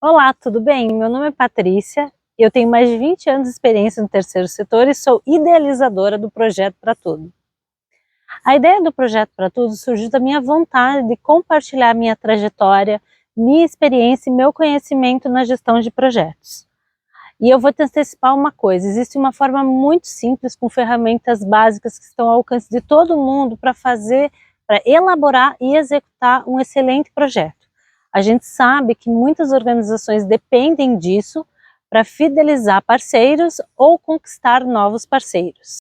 Olá, tudo bem? Meu nome é Patrícia, eu tenho mais de 20 anos de experiência no terceiro setor e sou idealizadora do Projeto para Tudo. A ideia do Projeto para Tudo surgiu da minha vontade de compartilhar minha trajetória, minha experiência e meu conhecimento na gestão de projetos. E eu vou te antecipar uma coisa, existe uma forma muito simples, com ferramentas básicas que estão ao alcance de todo mundo para elaborar e executar um excelente projeto. A gente sabe que muitas organizações dependem disso para fidelizar parceiros ou conquistar novos parceiros.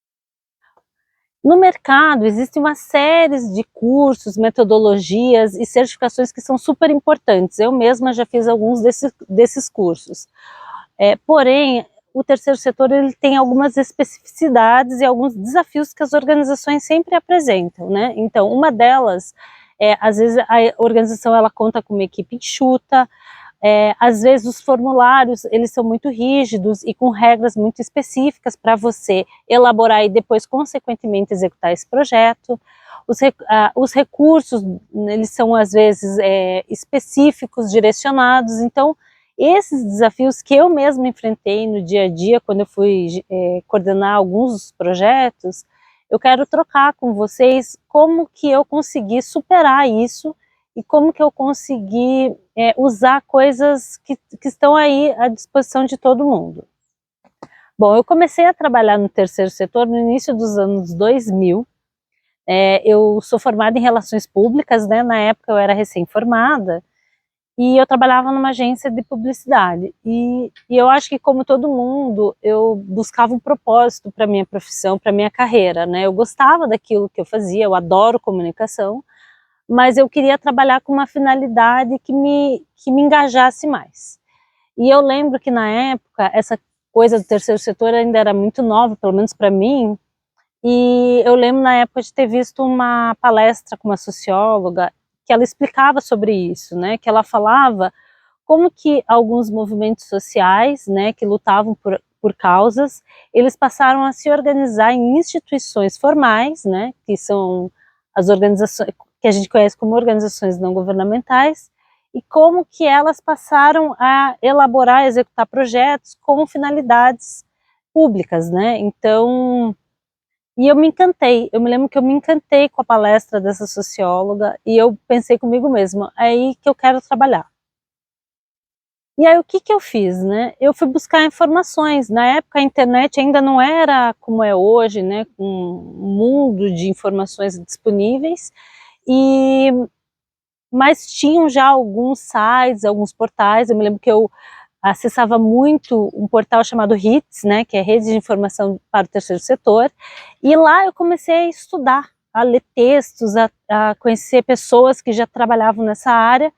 No mercado existe uma série de cursos, metodologias e certificações que são super importantes. Eu mesma já fiz alguns desses cursos. Porém, o terceiro setor ele tem algumas especificidades e alguns desafios que as organizações sempre apresentam, né? Então, uma delas às vezes a organização ela conta com uma equipe enxuta, às vezes os formulários eles são muito rígidos e com regras muito específicas para você elaborar e depois consequentemente executar esse projeto. Os recursos eles são às vezes específicos, direcionados, então esses desafios que eu mesma enfrentei no dia a dia quando eu fui coordenar alguns projetos, eu quero trocar com vocês como que eu consegui superar isso e como que eu consegui usar coisas que estão aí à disposição de todo mundo. Bom, eu comecei a trabalhar no terceiro setor no início dos anos 2000. Eu sou formada em relações públicas, né? Na época eu era recém-formada e eu trabalhava numa agência de publicidade. E eu acho que, como todo mundo, eu buscava um propósito para minha profissão, para minha carreira, né? Eu gostava daquilo que eu fazia, eu adoro comunicação, mas eu queria trabalhar com uma finalidade que me engajasse mais. E eu lembro que na época, essa coisa do terceiro setor ainda era muito nova, pelo menos para mim, e eu lembro na época de ter visto uma palestra com uma socióloga, que ela explicava sobre isso, né, que ela falava como que alguns movimentos sociais, né, que lutavam por causas, eles passaram a se organizar em instituições formais, né, que são as organizações que a gente conhece como organizações não governamentais, e como que elas passaram a elaborar e executar projetos com finalidades públicas, né? Então, e eu me encantei, eu me lembro que eu me encantei com a palestra dessa socióloga e eu pensei comigo mesma, é aí que eu quero trabalhar. E aí o que eu fiz, né? Eu fui buscar informações. Na época a internet ainda não era como é hoje, né? Com um mundo de informações disponíveis, mas tinham já alguns sites, alguns portais. Eu me lembro que eu acessava muito um portal chamado RITS, né? Que é Rede de Informação para o Terceiro Setor. E lá eu comecei a estudar, a ler textos, a conhecer pessoas que já trabalhavam nessa área.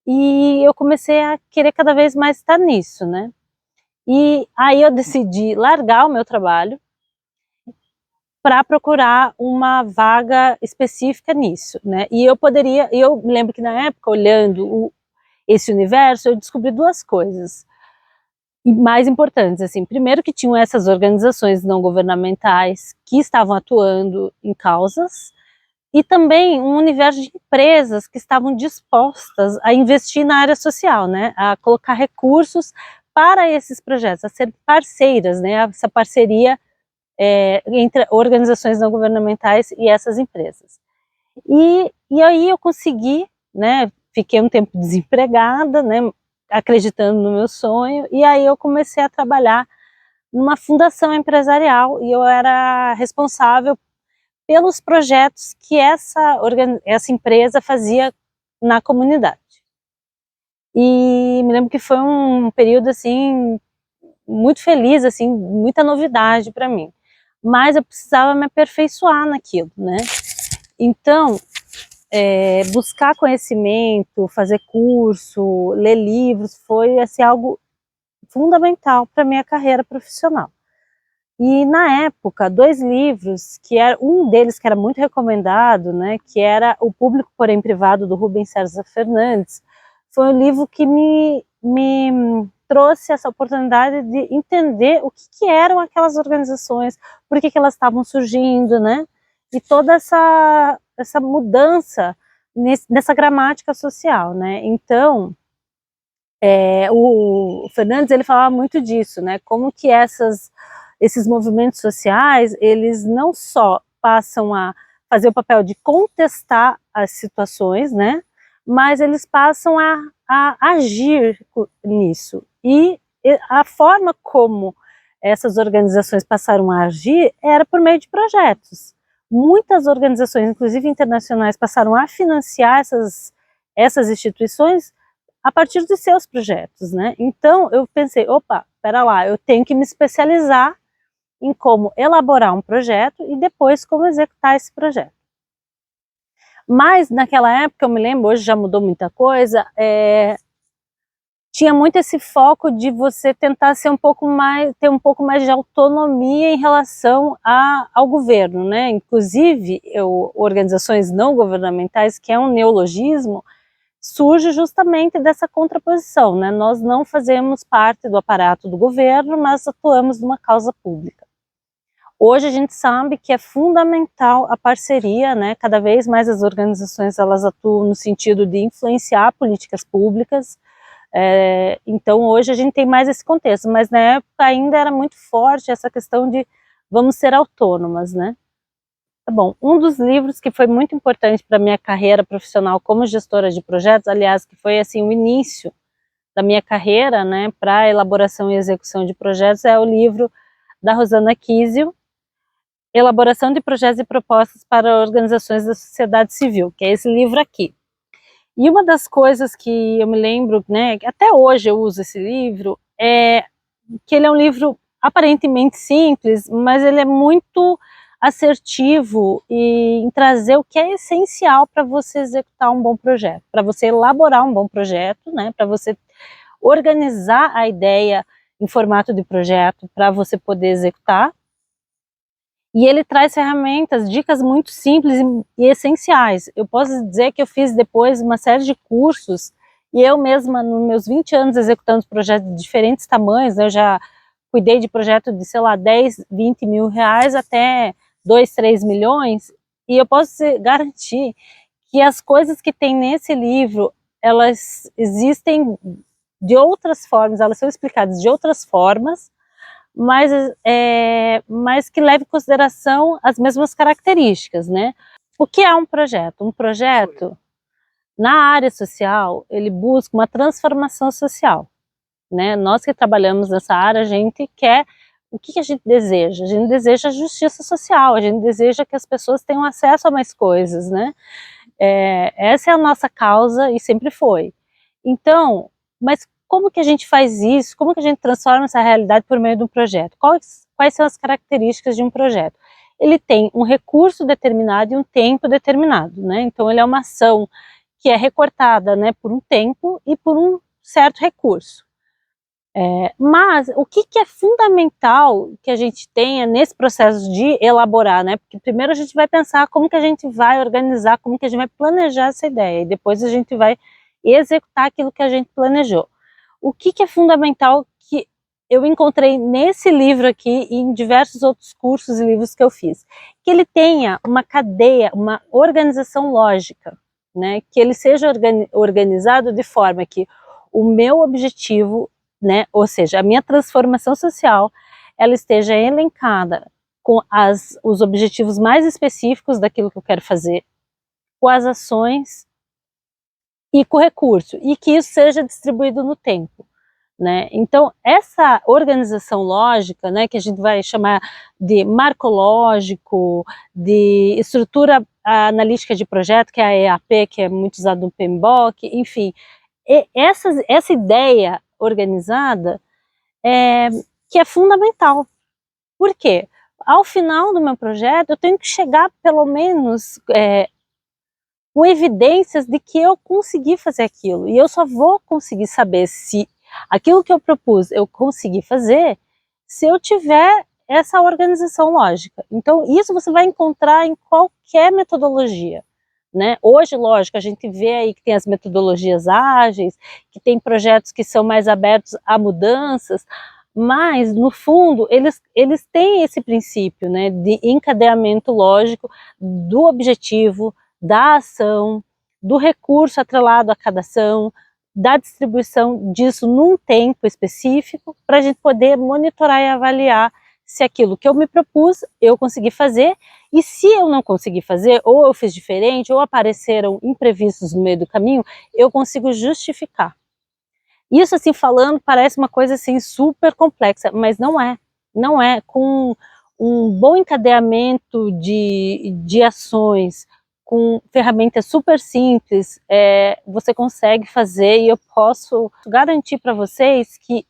E eu comecei a querer cada vez mais estar nisso, né? E aí eu decidi largar o meu trabalho para procurar uma vaga específica nisso, né? E eu me lembro que na época, olhando esse universo, eu descobri duas coisas mais importantes, assim. Primeiro, que tinham essas organizações não governamentais que estavam atuando em causas, e também um universo de empresas que estavam dispostas a investir na área social, né, a colocar recursos para esses projetos, a ser parceiras, né, essa parceria entre organizações não governamentais e essas empresas. E aí eu consegui, né, fiquei um tempo desempregada, né, acreditando no meu sonho, e aí eu comecei a trabalhar numa fundação empresarial e eu era responsável pelos projetos que essa empresa fazia na comunidade. E me lembro que foi um período assim muito feliz, assim, muita novidade para mim. Mas eu precisava me aperfeiçoar naquilo, né? Então, buscar conhecimento, fazer curso, ler livros, foi assim, algo fundamental para minha carreira profissional. E na época, dois livros, um deles que era muito recomendado, né, que era O Público, Porém Privado, do Rubens César Fernandes, foi um livro que me trouxe essa oportunidade de entender o que eram aquelas organizações, por que elas estavam surgindo, né, e toda essa mudança nessa gramática social, né. Então, O Fernandes, ele falava muito disso, né? Como que esses movimentos sociais, eles não só passam a fazer o papel de contestar as situações, né? Mas eles passam a agir nisso. E a forma como essas organizações passaram a agir era por meio de projetos. Muitas organizações, inclusive internacionais, passaram a financiar essas instituições a partir dos seus projetos, né? Então eu pensei, opa, pera lá, eu tenho que me especializar em como elaborar um projeto e depois como executar esse projeto. Mas naquela época, eu me lembro, hoje já mudou muita coisa, tinha muito esse foco de você tentar ser ter um pouco mais de autonomia em relação ao governo, né? Inclusive, organizações não governamentais, que é um neologismo, surge justamente dessa contraposição, né? Nós não fazemos parte do aparato do governo, mas atuamos numa causa pública. Hoje a gente sabe que é fundamental a parceria, né? Cada vez mais as organizações elas atuam no sentido de influenciar políticas públicas. Então hoje a gente tem mais esse contexto, mas na época ainda era muito forte essa questão de vamos ser autônomas, né? Bom, um dos livros que foi muito importante para a minha carreira profissional como gestora de projetos, aliás, que foi assim o início da minha carreira, né, para elaboração e execução de projetos, é o livro da Rosana Kizio, Elaboração de Projetos e Propostas para Organizações da Sociedade Civil, que é esse livro aqui. E uma das coisas que eu me lembro, né, que até hoje eu uso esse livro, é que ele é um livro aparentemente simples, mas ele é muito assertivo em trazer o que é essencial para você executar um bom projeto, para você elaborar um bom projeto, né, para você organizar a ideia em formato de projeto para você poder executar. E ele traz ferramentas, dicas muito simples e essenciais. Eu posso dizer que eu fiz depois uma série de cursos e eu mesma, nos meus 20 anos executando projetos de diferentes tamanhos, eu já cuidei de projeto de, sei lá, 10, 20 mil reais até 2, 3 milhões, e eu posso garantir que as coisas que tem nesse livro, elas existem de outras formas, elas são explicadas de outras formas, mas que leva em consideração as mesmas características, né? O que é um projeto? Um projeto, na área social, ele busca uma transformação social, né? Nós que trabalhamos nessa área, a gente quer, o que a gente deseja? A gente deseja justiça social, a gente deseja que as pessoas tenham acesso a mais coisas, né? Essa é a nossa causa e sempre foi. Então, mas como que a gente faz isso? Como que a gente transforma essa realidade por meio de um projeto? Quais são as características de um projeto? Ele tem um recurso determinado e um tempo determinado, né? Então ele é uma ação que é recortada, né, por um tempo e por um certo recurso. Mas o que é fundamental que a gente tenha nesse processo de elaborar, né? Porque primeiro a gente vai pensar como que a gente vai organizar, como que a gente vai planejar essa ideia, e depois a gente vai executar aquilo que a gente planejou. O que é fundamental que eu encontrei nesse livro aqui e em diversos outros cursos e livros que eu fiz? Que ele tenha uma cadeia, uma organização lógica, né? Que ele seja organizado de forma que o meu objetivo, né, ou seja, a minha transformação social, ela esteja elencada com os objetivos mais específicos daquilo que eu quero fazer, com as ações e com o recurso, e que isso seja distribuído no tempo, né? Então, essa organização lógica, né, que a gente vai chamar de marco lógico, de estrutura analítica de projeto, que é a EAP, que é muito usado no PMBOK, enfim, essa ideia organizada que é fundamental. Por quê? Ao final do meu projeto, eu tenho que chegar pelo menos com evidências de que eu consegui fazer aquilo, e eu só vou conseguir saber se aquilo que eu propus eu consegui fazer se eu tiver essa organização lógica. Então isso você vai encontrar em qualquer metodologia, né? Hoje, lógico, a gente vê aí que tem as metodologias ágeis, que tem projetos que são mais abertos a mudanças, mas no fundo eles têm esse princípio, né, de encadeamento lógico do objetivo, da ação, do recurso atrelado a cada ação, da distribuição disso num tempo específico, para a gente poder monitorar e avaliar se aquilo que eu me propus, eu consegui fazer, e se eu não consegui fazer, ou eu fiz diferente, ou apareceram imprevistos no meio do caminho, eu consigo justificar. Isso, assim, falando, parece uma coisa, assim, super complexa, mas não é. Não é. Com um bom encadeamento de ações, com ferramentas super simples, você consegue fazer, e eu posso garantir para vocês que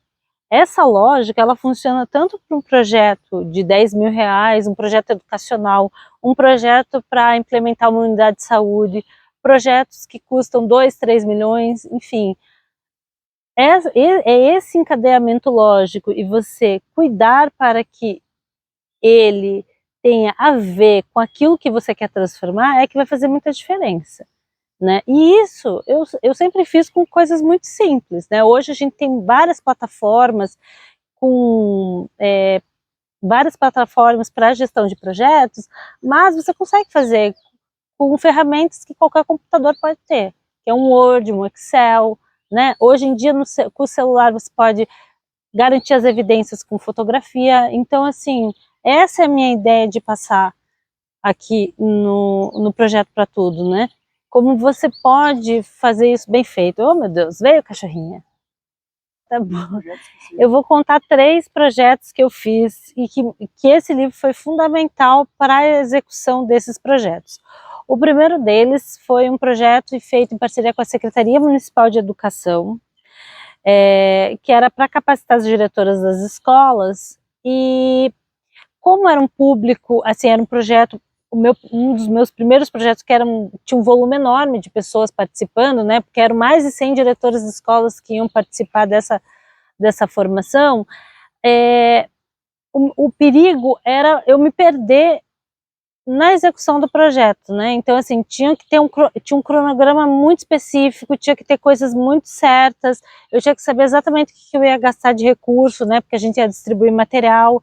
essa lógica, ela funciona tanto para um projeto de 10 mil reais, um projeto educacional, um projeto para implementar uma unidade de saúde, projetos que custam 2, 3 milhões, enfim. É esse encadeamento lógico e você cuidar para que ele tenha a ver com aquilo que você quer transformar é que vai fazer muita diferença, né? E isso eu sempre fiz com coisas muito simples, né? Hoje a gente tem várias plataformas com várias plataformas para gestão de projetos, mas você consegue fazer com ferramentas que qualquer computador pode ter, que é um Word, um Excel, né? Hoje em dia com o celular você pode garantir as evidências com fotografia. Então, assim, essa é a minha ideia de passar aqui no Projeto para Tudo, né? Como você pode fazer isso bem feito. Oh, meu Deus, veio cachorrinha. Tá bom. Eu vou contar 3 projetos que eu fiz e que esse livro foi fundamental para a execução desses projetos. O primeiro deles foi um projeto feito em parceria com a Secretaria Municipal de Educação, que era para capacitar as diretoras das escolas, e como era um público, assim, era um projeto, um dos meus primeiros projetos que tinha um volume enorme de pessoas participando, né, porque eram mais de 100 diretores de escolas que iam participar dessa formação. O perigo era eu me perder na execução do projeto, né? Então, assim, tinha um cronograma muito específico, tinha que ter coisas muito certas, eu tinha que saber exatamente o que eu ia gastar de recurso, né? Porque a gente ia distribuir material.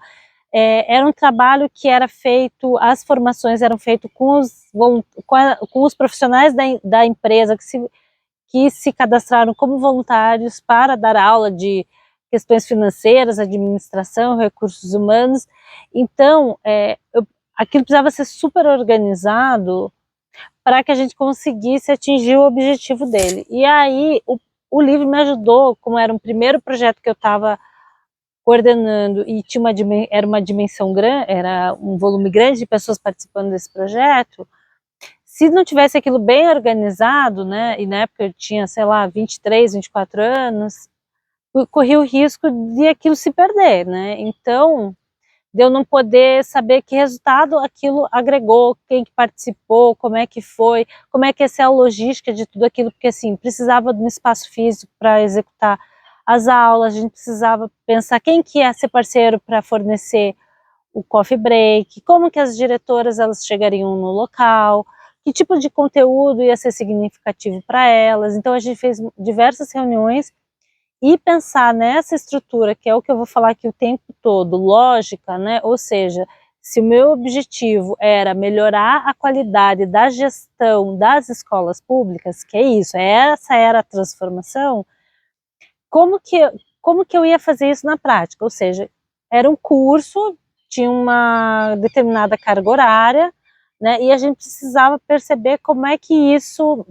Era um trabalho que era feito, as formações eram feitas com os profissionais da empresa que se cadastraram como voluntários para dar aula de questões financeiras, administração, recursos humanos. Então, aquilo precisava ser super organizado para que a gente conseguisse atingir o objetivo dele. E aí, o livro me ajudou, como era um primeiro projeto que eu estava coordenando e era uma dimensão grande, era um volume grande de pessoas participando desse projeto. Se não tivesse aquilo bem organizado, né, e na época eu tinha, sei lá, 23, 24 anos, corria o risco de aquilo se perder, né? Então, de eu não poder saber que resultado aquilo agregou, quem que participou, como é que foi, como é que ia ser a logística de tudo aquilo, porque assim, precisava de um espaço físico para executar as aulas, a gente precisava pensar quem que ia ser parceiro para fornecer o coffee break, como que as diretoras elas chegariam no local, que tipo de conteúdo ia ser significativo para elas. Então a gente fez diversas reuniões e pensar nessa estrutura, que é o que eu vou falar aqui o tempo todo, lógica, né? Ou seja, se o meu objetivo era melhorar a qualidade da gestão das escolas públicas, que é isso, essa era a transformação, como que eu ia fazer isso na prática? Ou seja, era um curso, tinha uma determinada carga horária, né? E a gente precisava perceber como é que isso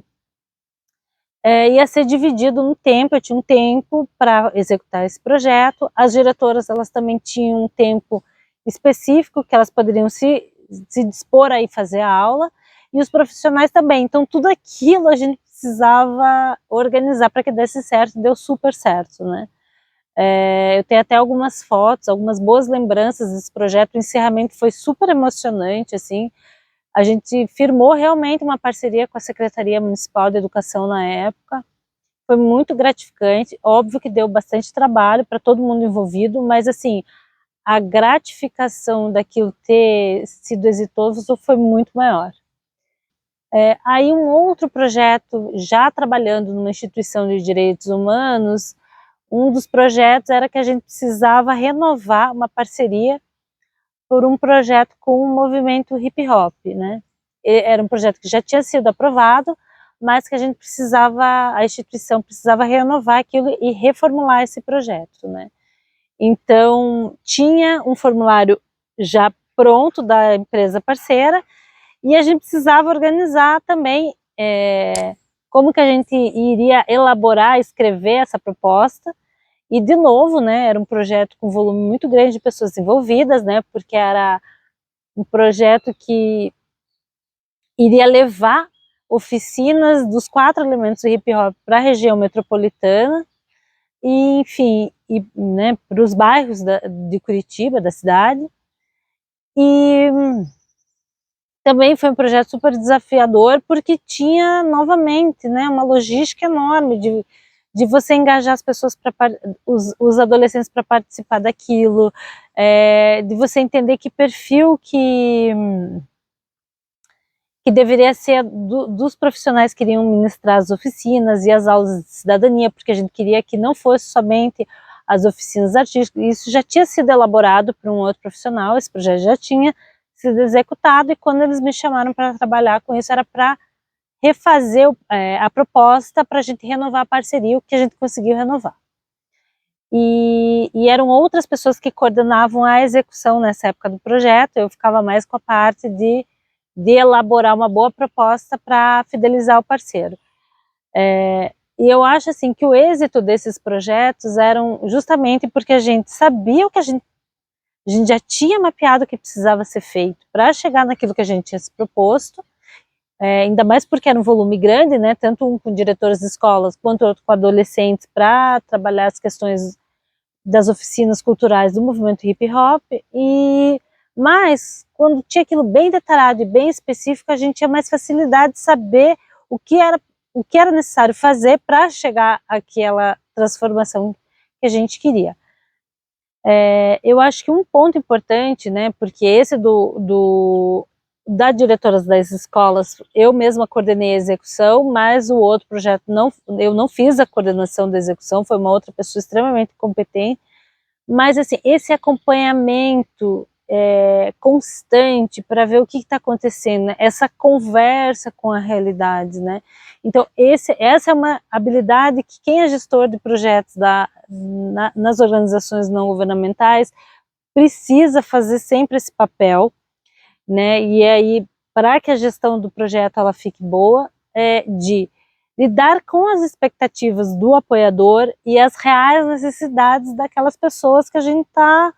ia ser dividido no tempo. Eu tinha um tempo para executar esse projeto, as diretoras elas também tinham um tempo específico que elas poderiam se dispor a ir fazer a aula, e os profissionais também. Então tudo aquilo a gente precisava organizar para que desse certo, deu super certo, né? Eu tenho até algumas fotos, algumas boas lembranças desse projeto. O encerramento foi super emocionante, assim. A gente firmou realmente uma parceria com a Secretaria Municipal de Educação na época. Foi muito gratificante, óbvio que deu bastante trabalho para todo mundo envolvido, mas assim, a gratificação daquilo ter sido exitoso foi muito maior. Aí um outro projeto, já trabalhando numa instituição de direitos humanos, um dos projetos era que a gente precisava renovar uma parceria por um projeto com o movimento hip hop, né? Era um projeto que já tinha sido aprovado, mas que a instituição precisava renovar aquilo e reformular esse projeto, né? Então, tinha um formulário já pronto da empresa parceira e a gente precisava organizar também como que a gente iria elaborar, escrever essa proposta. E, de novo, né, era um projeto com volume muito grande de pessoas envolvidas, né, porque era um projeto que iria levar oficinas dos 4 elementos do hip hop para a região metropolitana e, enfim, né, para os bairros de Curitiba, da cidade. E também foi um projeto super desafiador, porque tinha, novamente, né, uma logística enorme de você engajar as pessoas, os adolescentes para participar daquilo, de você entender que perfil que deveria ser dos profissionais que iriam ministrar as oficinas e as aulas de cidadania, porque a gente queria que não fosse somente as oficinas artísticas. Isso já tinha sido elaborado por um outro profissional, esse projeto já tinha sido executado, e quando eles me chamaram para trabalhar com isso, era para refazer a proposta, para a gente renovar a parceria, o que a gente conseguiu renovar. E eram outras pessoas que coordenavam a execução nessa época do projeto, eu ficava mais com a parte de elaborar uma boa proposta para fidelizar o parceiro. E eu acho assim que o êxito desses projetos eram justamente porque a gente sabia o que a gente já tinha mapeado o que precisava ser feito para chegar naquilo que a gente tinha se proposto, ainda mais porque era um volume grande, né, tanto um com diretores de escolas quanto outro com adolescentes, para trabalhar as questões das oficinas culturais do movimento hip hop. Mas quando tinha aquilo bem detalhado e bem específico, a gente tinha mais facilidade de saber o que era necessário fazer para chegar àquela transformação que a gente queria. Eu acho que um ponto importante, né, porque esse da diretoras das escolas, eu mesma coordenei a execução, mas o outro projeto eu não fiz a coordenação da execução, foi uma outra pessoa extremamente competente, mas assim, esse acompanhamento constante para ver o que está acontecendo, né? Essa conversa com a realidade, né? Então essa é uma habilidade que quem é gestor de projetos nas organizações não governamentais precisa fazer sempre esse papel, né? E aí, para que a gestão do projeto ela fique boa, de lidar com as expectativas do apoiador e as reais necessidades daquelas pessoas que a gente está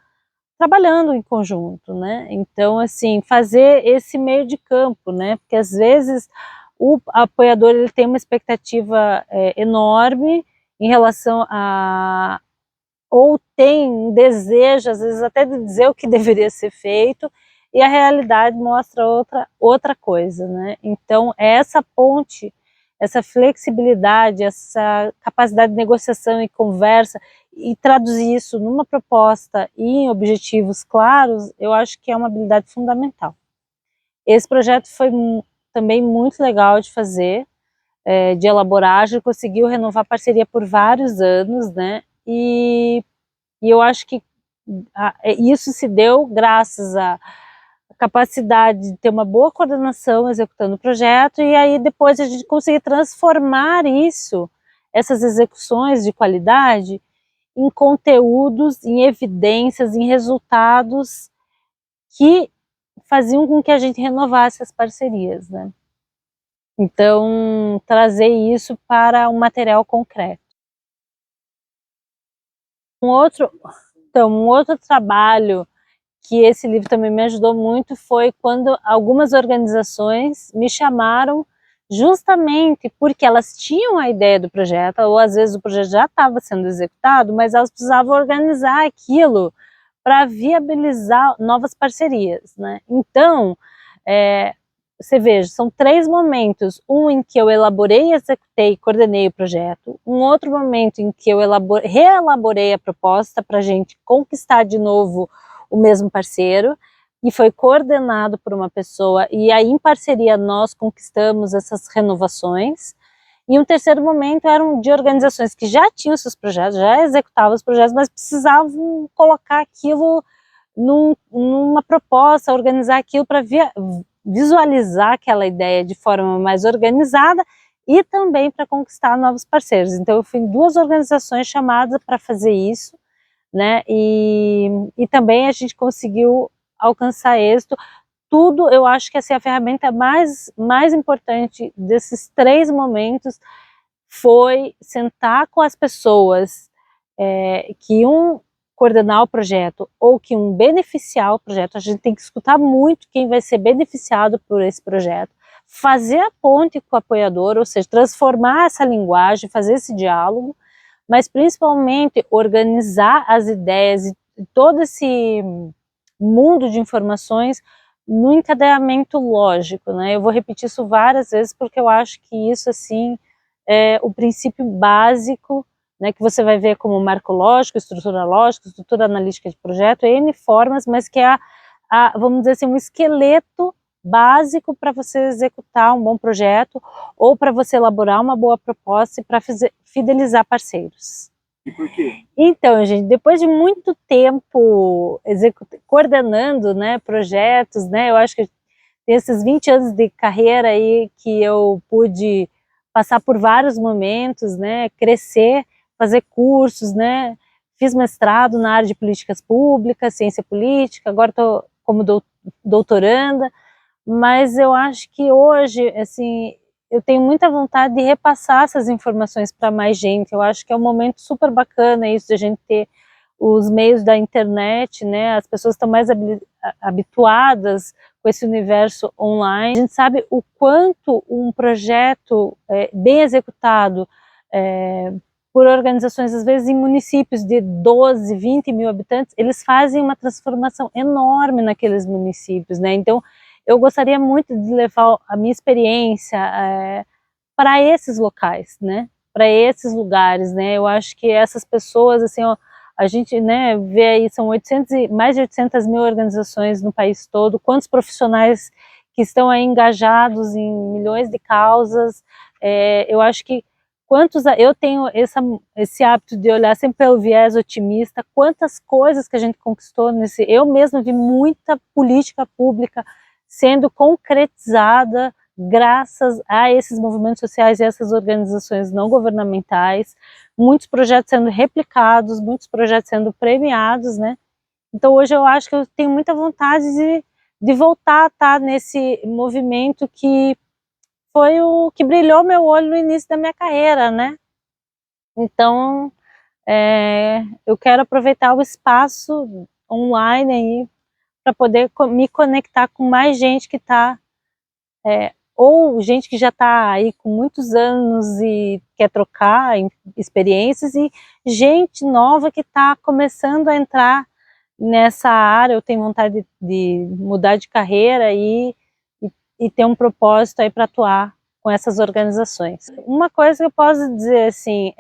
trabalhando em conjunto, né? Então, assim, fazer esse meio de campo, né? Porque às vezes o apoiador ele tem uma expectativa enorme em relação ou tem um desejo, às vezes até de dizer o que deveria ser feito, e a realidade mostra outra coisa, né? Então, essa ponte, essa flexibilidade, essa capacidade de negociação e conversa, e traduzir isso numa proposta e em objetivos claros, eu acho que é uma habilidade fundamental. Esse projeto foi também muito legal de fazer, de elaborar, a gente conseguiu renovar a parceria por vários anos, né? E eu acho que isso se deu graças à capacidade de ter uma boa coordenação executando o projeto, e aí depois a gente conseguir transformar essas execuções de qualidade, em conteúdos, em evidências, em resultados que faziam com que a gente renovasse as parcerias, né? Então, trazer isso para um material concreto. Um outro trabalho que esse livro também me ajudou muito foi quando algumas organizações me chamaram justamente porque elas tinham a ideia do projeto, ou às vezes o projeto já estava sendo executado, mas elas precisavam organizar aquilo para viabilizar novas parcerias, né? Então, você veja, são 3 momentos, um em que eu elaborei, executei, coordenei o projeto, um outro momento em que eu reelaborei a proposta para a gente conquistar de novo o mesmo parceiro, e foi coordenado por uma pessoa, e aí em parceria nós conquistamos essas renovações. E um terceiro momento eram de organizações que já tinham seus projetos, já executavam os projetos, mas precisavam colocar aquilo numa proposta, organizar aquilo para visualizar aquela ideia de forma mais organizada e também para conquistar novos parceiros. Então eu fui em 2 organizações chamadas para fazer isso, né, e também a gente conseguiu alcançar êxito. Tudo, eu acho que assim, a ferramenta mais importante desses 3 momentos foi sentar com as pessoas que iam coordenar o projeto ou que iam beneficiar o projeto. A gente tem que escutar muito quem vai ser beneficiado por esse projeto, fazer a ponte com o apoiador, ou seja, transformar essa linguagem, fazer esse diálogo, mas principalmente organizar as ideias e todo esse mundo de informações no encadeamento lógico, né? Eu vou repetir isso várias vezes porque eu acho que isso assim é o princípio básico, né, que você vai ver como marco lógico, estrutura analítica de projeto, N formas, mas que é vamos dizer assim, um esqueleto básico para você executar um bom projeto ou para você elaborar uma boa proposta e para fidelizar parceiros. E por quê? Então, gente, depois de muito tempo coordenando, né, projetos, né, eu acho que tem esses 20 anos de carreira aí que eu pude passar por vários momentos, né, crescer, fazer cursos, né, fiz mestrado na área de políticas públicas, ciência política, agora estou como doutoranda, mas eu acho que hoje, assim, eu tenho muita vontade de repassar essas informações para mais gente. Eu acho que é um momento super bacana isso de a gente ter os meios da internet, né? As pessoas estão mais habituadas com esse universo online. A gente sabe o quanto um projeto bem executado por organizações, às vezes em municípios de 12, 20 mil habitantes, eles fazem uma transformação enorme naqueles municípios, né? Então, eu gostaria muito de levar a minha experiência para esses locais, né? Para esses lugares, né? Eu acho que essas pessoas, assim, ó, a gente, né, vê aí, são mais de 800 mil organizações no país todo, quantos profissionais que estão aí engajados em milhões de causas. Eu acho que eu tenho esse hábito de olhar sempre pelo viés otimista, quantas coisas que a gente conquistou eu mesma vi muita política pública sendo concretizada graças a esses movimentos sociais e essas organizações não governamentais, muitos projetos sendo replicados, muitos projetos sendo premiados, né? Então hoje eu acho que eu tenho muita vontade de voltar a estar nesse movimento que foi o que brilhou meu olho no início da minha carreira, né? Então, eu quero aproveitar o espaço online aí para poder me conectar com mais gente que está, ou gente que já está aí com muitos anos e quer trocar experiências, e gente nova que está começando a entrar nessa área. Eu tenho vontade de mudar de carreira e ter um propósito aí para atuar com essas organizações. Uma coisa que eu posso dizer assim,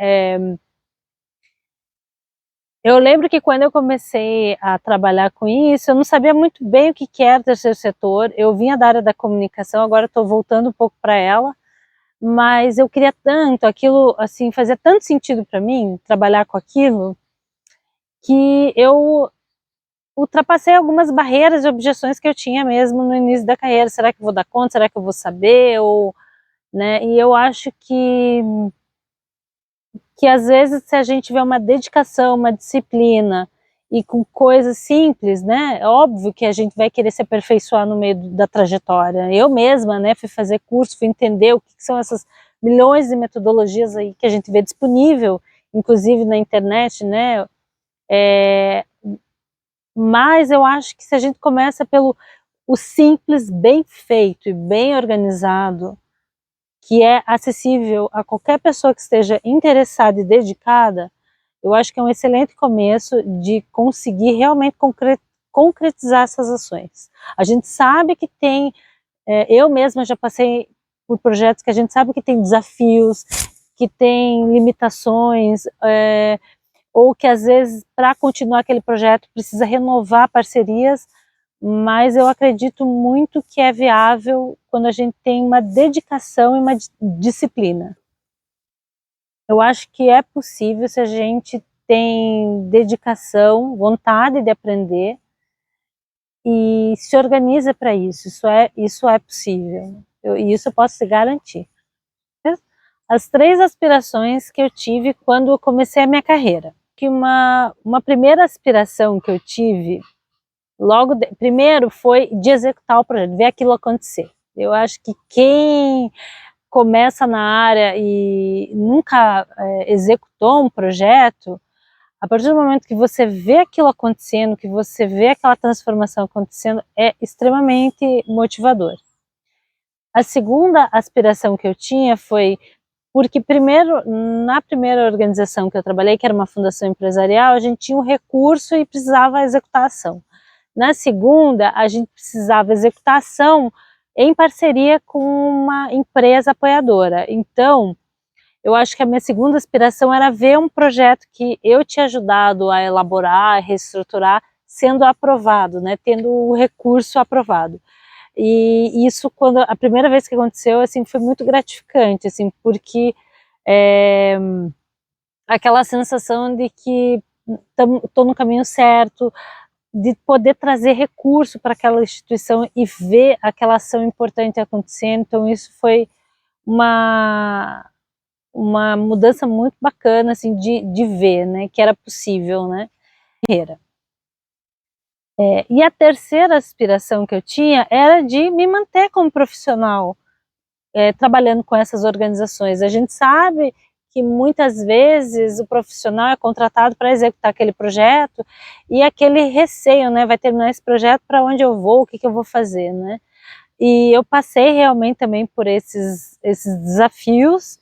eu lembro que quando eu comecei a trabalhar com isso, eu não sabia muito bem o que era o terceiro setor. Eu vinha da área da comunicação, agora estou voltando um pouco para ela, mas eu queria tanto aquilo, assim, fazia tanto sentido para mim trabalhar com aquilo, que eu ultrapassei algumas barreiras e objeções que eu tinha mesmo no início da carreira. Será que eu vou dar conta? Será que eu vou saber? Ou, né? E eu acho que às vezes, se a gente tiver uma dedicação, uma disciplina e com coisas simples, né, é óbvio que a gente vai querer se aperfeiçoar no meio da trajetória. Eu mesma, né, fui fazer curso, fui entender o que são essas milhões de metodologias aí que a gente vê disponível, inclusive na internet, né, mas eu acho que se a gente começa pelo o simples, bem feito e bem organizado, que é acessível a qualquer pessoa que esteja interessada e dedicada, eu acho que é um excelente começo de conseguir realmente concretizar essas ações. A gente sabe que tem, eu mesma já passei por projetos que a gente sabe que tem desafios, que tem limitações, ou que às vezes para continuar aquele projeto precisa renovar parcerias, mas eu acredito muito que é viável quando a gente tem uma dedicação e uma disciplina. Eu acho que é possível se a gente tem dedicação, vontade de aprender e se organiza para isso. Isso é possível. E isso eu posso te garantir. as 3 aspirações que eu tive quando eu comecei a minha carreira. Que uma primeira aspiração que eu tive, primeiro foi de executar o projeto, ver aquilo acontecer. Eu acho que quem começa na área e nunca executou um projeto, a partir do momento que você vê aquilo acontecendo, que você vê aquela transformação acontecendo, é extremamente motivador. A segunda aspiração que eu tinha foi porque primeiro, na primeira organização que eu trabalhei, que era uma fundação empresarial, a gente tinha um recurso e precisava executar a ação. Na segunda, a gente precisava executar a ação em parceria com uma empresa apoiadora. Então, eu acho que a minha segunda aspiração era ver um projeto que eu tinha ajudado a elaborar, a reestruturar, sendo aprovado, né, tendo o recurso aprovado. E isso, quando a primeira vez que aconteceu, assim, foi muito gratificante, assim, porque aquela sensação de que estou no caminho certo, de poder trazer recurso para aquela instituição e ver aquela ação importante acontecendo. Então isso foi uma mudança muito bacana, assim, de ver, né, que era possível, né, carreira. E a terceira aspiração que eu tinha era de me manter como profissional, trabalhando com essas organizações. A gente sabe que muitas vezes o profissional é contratado para executar aquele projeto e aquele receio, né, vai terminar esse projeto, para onde eu vou, o que eu vou fazer, né? E eu passei realmente também por esses desafios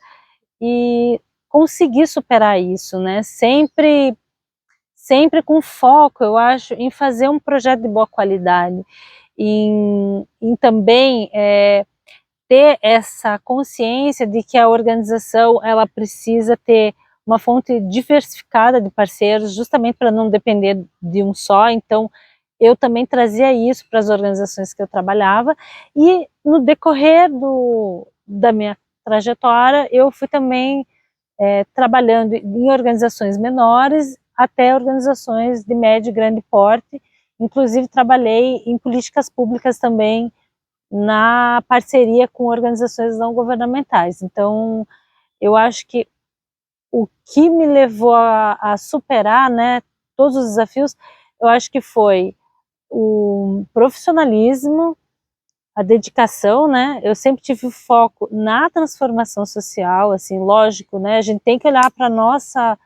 e consegui superar isso, né? Sempre com foco, eu acho, em fazer um projeto de boa qualidade, em também ter essa consciência de que a organização ela precisa ter uma fonte diversificada de parceiros, justamente para não depender de um só. Então eu também trazia isso para as organizações que eu trabalhava, e no decorrer da minha trajetória eu fui também trabalhando em organizações menores até organizações de médio e grande porte. Inclusive trabalhei em políticas públicas também, na parceria com organizações não governamentais. Então eu acho que o que me levou a superar, né, todos os desafios, eu acho que foi o profissionalismo, a dedicação, né? Eu sempre tive o foco na transformação social, assim, lógico, né? A gente tem que olhar para a nossa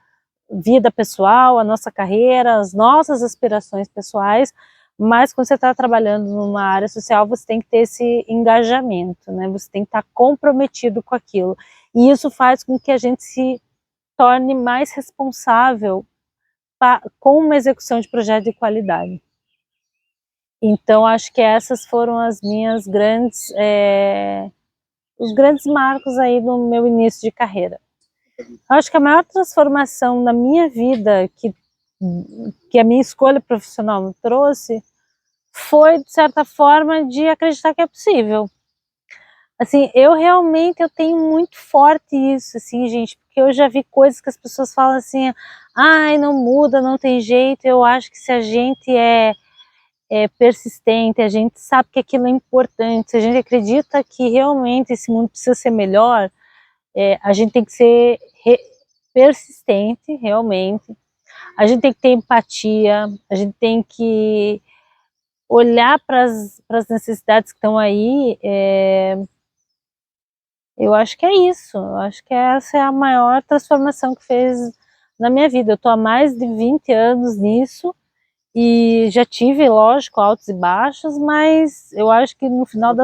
vida pessoal, a nossa carreira, as nossas aspirações pessoais, mas quando você está trabalhando numa área social, você tem que ter esse engajamento, né? Você tem que estar comprometido com aquilo. E isso faz com que a gente se torne mais responsável com uma execução de projeto de qualidade. Então, acho que essas foram as minhas os grandes marcos aí no meu início de carreira. Acho que a maior transformação na minha vida que a minha escolha profissional me trouxe foi, de certa forma, de acreditar que é possível. Assim, eu tenho muito forte isso, assim, gente, porque eu já vi coisas que as pessoas falam assim, ai, não muda, não tem jeito. Eu acho que se a gente é persistente, a gente sabe que aquilo é importante, se a gente acredita que realmente esse mundo precisa ser melhor, a gente tem que ser persistente, realmente. A gente tem que ter empatia, a gente tem que olhar para as necessidades que estão aí. Eu acho que é isso, eu acho que essa é a maior transformação que fez na minha vida. Eu estou há mais de 20 anos nisso, e já tive, lógico, altos e baixos, mas eu acho que no final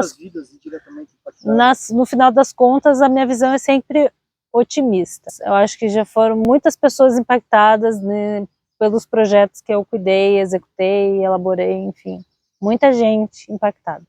no final das contas, a minha visão é sempre otimista. Eu acho que já foram muitas pessoas impactadas, né, pelos projetos que eu cuidei, executei, elaborei, enfim, muita gente impactada.